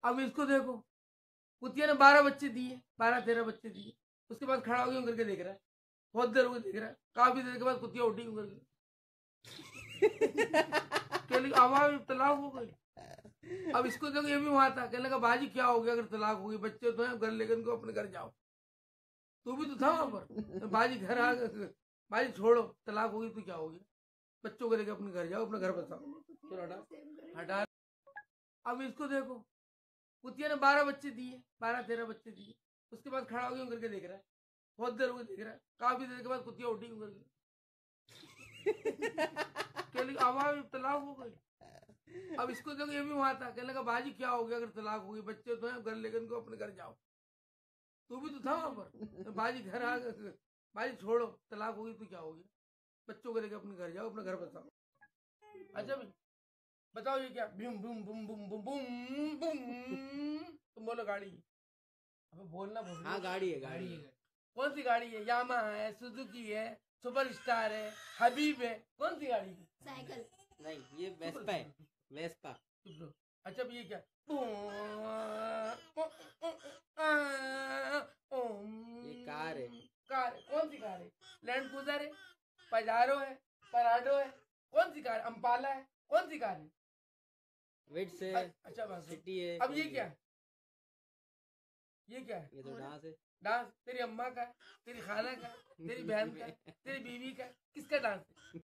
अब इसको देखो, कुतिया ने 12 बच्चे दिए, 12-13 बच्चे दिए। उसके बाद खड़ा हो गया करके देख रहा है, बहुत देर हो गई देख रहा है। काफी देर के बाद कुतिया उठी करके कहने लगी आवाज तलाक हो गई। अब इसको देखो, ये भी वहां था। कहने लगा बाजी क्या हो गया अगर तलाक हो गई, बच्चे तो हैं, घर लेकर इनको अपने घर जाओ। तू भी तो था वहां पर। तो बाजी घर आ गए, बाजी छोड़ो, तलाक होगी तो क्या हो गया, बच्चों को लेकर अपने घर जाओ, अपना घर बसाओ। चलो हटा। अब इसको देखो, कुतिया ने 12 बच्चे दिए, 12-13 बच्चे दिए। उसके बाद खड़ा हो गया करके देख रहा है, बहुत देर हो गई देख रहा है। काफी देर के बाद कुतिया उठी करके कहने लगी आवाज तलाक हो गई। अब इसको देखो, ये भी वहां था। कहने लगा बाजी क्या हो गया अगर तलाक हो गई, बच्चे तो हैं, घर लेकर इनको अपने घर जाओ। तू भी तो था वहां पर। तो बाजी घर आ गए, बाजी छोड़ो, तलाक होगी तो क्या हो गया, बच्चों को लेकर अपने घर जाओ, अपना घर बसाओ। अच्छा भाई बताओ ये क्या, boom boom boom boom boom boom boom. तुम बोलो गाड़ी। अबे बोलना बोल। हाँ गाड़ी है, गाड़ी है। कौन सी गाड़ी है? यामा है, सुजुकी है, सुपर स्टार है, हबीब है, कौन सी गाड़ी है? साइकिल नहीं, ये वेस्पा है, वेस्पा। अच्छा ये क्या, ये कार है। कार है? कौन सी कार है? लैंड क्रूजर है, पजारो है, पराडो है, कौन सी कार? अम्पाला है, कौन सी कार है? विट्स है। अच्छा बस सिटी है। अब ये क्या है? ये क्या है? ये तो डांस है। डांस तेरी अम्मा का, तेरी खाला का, तेरी बहन का, तेरी बीवी का, किसका डांस है?